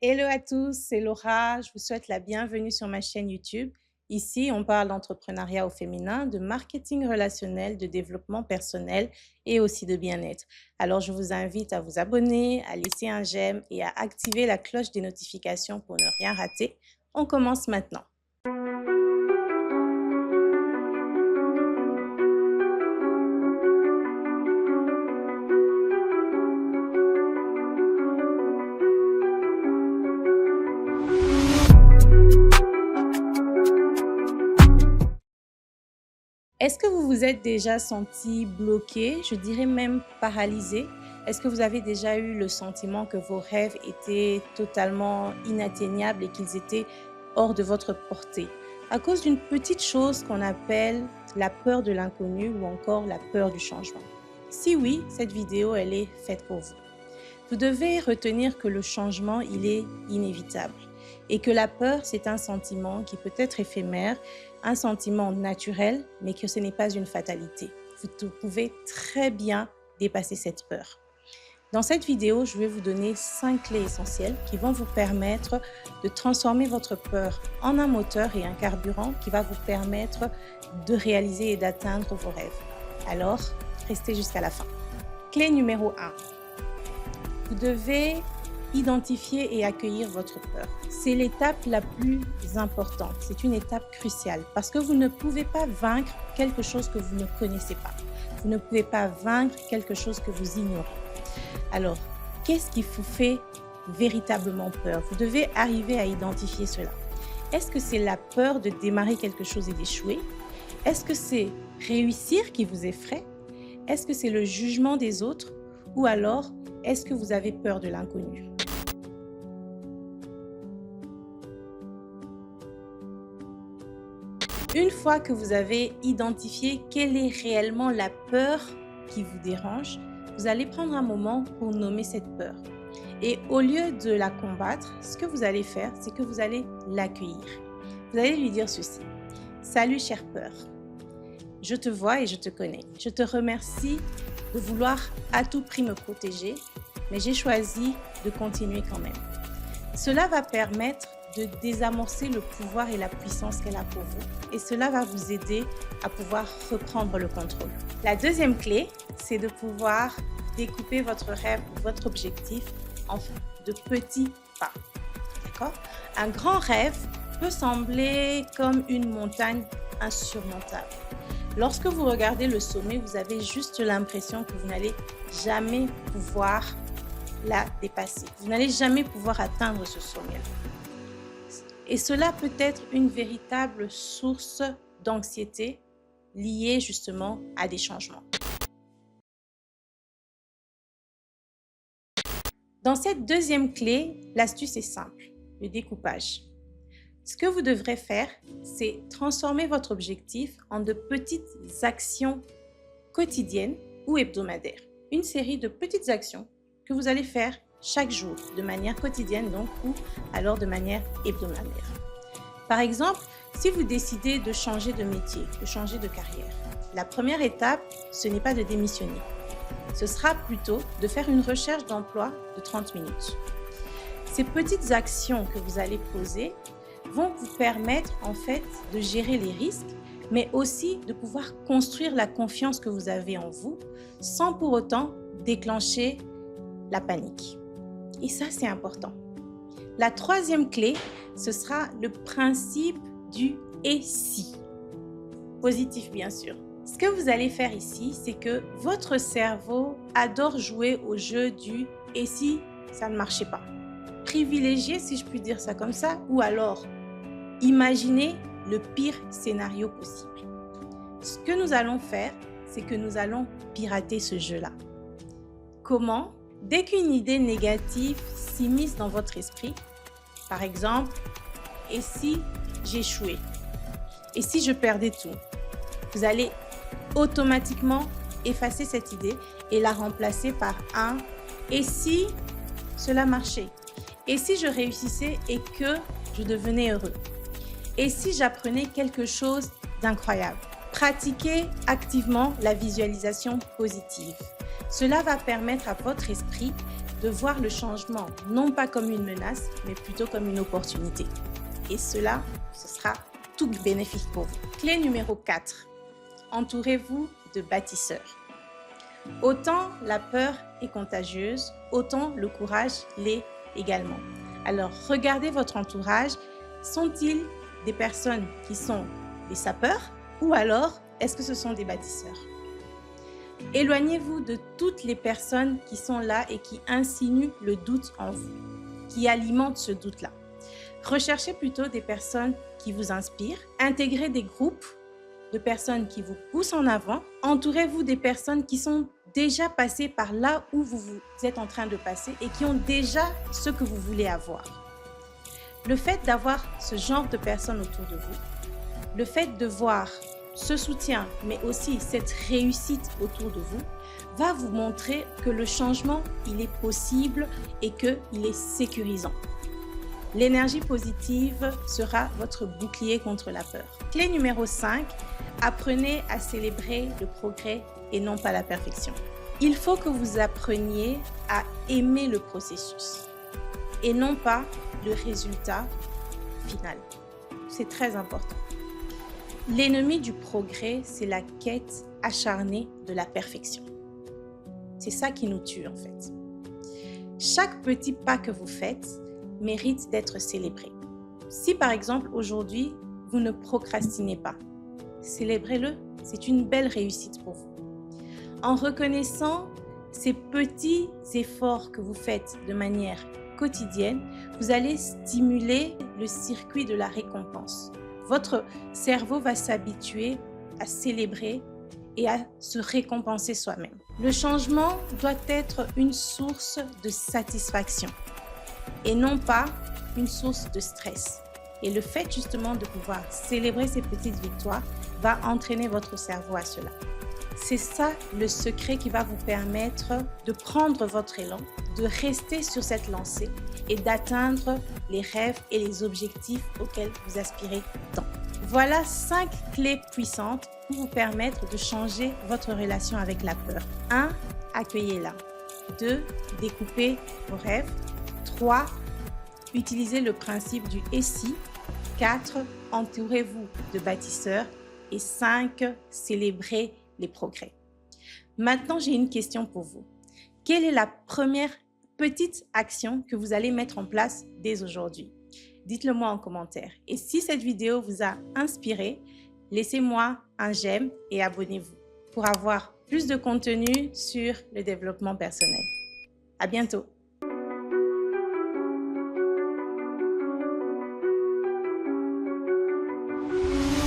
Hello à tous, c'est Laura. Je vous souhaite la bienvenue sur ma chaîne YouTube. Ici, on parle d'entrepreneuriat au féminin, de marketing relationnel, de développement personnel et aussi de bien-être. Alors, je vous invite à vous abonner, à laisser un j'aime et à activer la cloche des notifications pour ne rien rater. On commence maintenant. Est-ce que vous vous êtes déjà senti bloqué, je dirais même paralysé? Est-ce que vous avez déjà eu le sentiment que vos rêves étaient totalement inatteignables et qu'ils étaient hors de votre portée à cause d'une petite chose qu'on appelle la peur de l'inconnu ou encore la peur du changement? Si oui, cette vidéo, elle est faite pour vous. Vous devez retenir que le changement, il est inévitable et que la peur, c'est un sentiment qui peut être éphémère, un sentiment naturel, mais que ce n'est pas une fatalité. Vous pouvez très bien dépasser cette peur. Dans cette vidéo, je vais vous donner 5 clés essentielles qui vont vous permettre de transformer votre peur en un moteur et un carburant qui va vous permettre de réaliser et d'atteindre vos rêves. Alors, restez jusqu'à la fin. Clé numéro 1. Vous devez identifier et accueillir votre peur. C'est l'étape la plus importante. C'est une étape cruciale parce que vous ne pouvez pas vaincre quelque chose que vous ne connaissez pas. Vous ne pouvez pas vaincre quelque chose que vous ignorez. Alors, qu'est-ce qui vous fait véritablement peur? Vous devez arriver à identifier cela. Est-ce que c'est la peur de démarrer quelque chose et d'échouer? Est-ce que c'est réussir qui vous effraie? Est-ce que c'est le jugement des autres? Ou alors, est-ce que vous avez peur de l'inconnu? Une fois que vous avez identifié quelle est réellement la peur qui vous dérange, vous allez prendre un moment pour nommer cette peur. Et au lieu de la combattre, ce que vous allez faire, c'est que vous allez l'accueillir. Vous allez lui dire ceci. Salut chère peur, je te vois et je te connais. Je te remercie de vouloir à tout prix me protéger, mais j'ai choisi de continuer quand même. Cela va permettre de désamorcer le pouvoir et la puissance qu'elle a pour vous et cela va vous aider à pouvoir reprendre le contrôle. La deuxième clé, c'est de pouvoir découper votre rêve ou votre objectif en de petits pas. D'accord? Un grand rêve peut sembler comme une montagne insurmontable. Lorsque vous regardez le sommet, vous avez juste l'impression que vous n'allez jamais pouvoir la dépasser. Vous n'allez jamais pouvoir atteindre ce sommet. Et cela peut être une véritable source d'anxiété liée justement à des changements. Dans cette deuxième clé, l'astuce est simple, le découpage. Ce que vous devrez faire, c'est transformer votre objectif en de petites actions quotidiennes ou hebdomadaires. Une série de petites actions que vous allez faire chaque jour, de manière quotidienne donc, ou alors de manière hebdomadaire. Par exemple, si vous décidez de changer de métier, de changer de carrière, la première étape, ce n'est pas de démissionner. Ce sera plutôt de faire une recherche d'emploi de 30 minutes. Ces petites actions que vous allez poser vont vous permettre en fait de gérer les risques, mais aussi de pouvoir construire la confiance que vous avez en vous sans pour autant déclencher la panique. Et ça, c'est important. La troisième clé, ce sera le principe du « et si ». Positif, bien sûr. Ce que vous allez faire ici, c'est que votre cerveau adore jouer au jeu du « et si ça ne marchait pas ». Privilégier, si je puis dire ça comme ça, ou alors imaginez le pire scénario possible. Ce que nous allons faire, c'est que nous allons pirater ce jeu-là. Comment? Dès qu'une idée négative s'immisce dans votre esprit, par exemple, et si j'échouais? Et si je perdais tout? Vous allez automatiquement effacer cette idée et la remplacer par un « et si cela marchait? Et si je réussissais et que je devenais heureux? Et si j'apprenais quelque chose d'incroyable ?» Pratiquez activement la visualisation positive. Cela va permettre à votre esprit de voir le changement non pas comme une menace, mais plutôt comme une opportunité. Et cela, ce sera tout bénéfique pour vous. Clé numéro 4. Entourez-vous de bâtisseurs. Autant la peur est contagieuse, autant le courage l'est également. Alors, regardez votre entourage. Sont-ils des personnes qui sont des sapeurs ou alors est-ce que ce sont des bâtisseurs? Éloignez-vous de toutes les personnes qui sont là et qui insinuent le doute en vous, qui alimentent ce doute-là. Recherchez plutôt des personnes qui vous inspirent. Intégrez des groupes de personnes qui vous poussent en avant. Entourez-vous des personnes qui sont déjà passées par là où vous êtes en train de passer et qui ont déjà ce que vous voulez avoir. Le fait d'avoir ce genre de personnes autour de vous, le fait de voir ce soutien, mais aussi cette réussite autour de vous, va vous montrer que le changement, il est possible et qu'il est sécurisant. L'énergie positive sera votre bouclier contre la peur. Clé numéro 5, apprenez à célébrer le progrès et non pas la perfection. Il faut que vous appreniez à aimer le processus et non pas le résultat final. C'est très important. L'ennemi du progrès, c'est la quête acharnée de la perfection. C'est ça qui nous tue en fait. Chaque petit pas que vous faites mérite d'être célébré. Si par exemple aujourd'hui, vous ne procrastinez pas, célébrez-le, c'est une belle réussite pour vous. En reconnaissant ces petits efforts que vous faites de manière quotidienne, vous allez stimuler le circuit de la récompense. Votre cerveau va s'habituer à célébrer et à se récompenser soi-même. Le changement doit être une source de satisfaction et non pas une source de stress. Et le fait justement de pouvoir célébrer ces petites victoires va entraîner votre cerveau à cela. C'est ça le secret qui va vous permettre de prendre votre élan, de rester sur cette lancée et d'atteindre les rêves et les objectifs auxquels vous aspirez tant. Voilà 5 clés puissantes pour vous permettre de changer votre relation avec la peur. 1. Accueillez-la. 2. Découpez vos rêves. 3. Utilisez le principe du « et si ». 4. Entourez-vous de bâtisseurs. Et 5. Célébrez les progrès. Maintenant, j'ai une question pour vous. Quelle est la première petite action que vous allez mettre en place dès aujourd'hui? Dites-le moi en commentaire. Et si cette vidéo vous a inspiré, laissez-moi un j'aime et abonnez-vous pour avoir plus de contenu sur le développement personnel. À bientôt.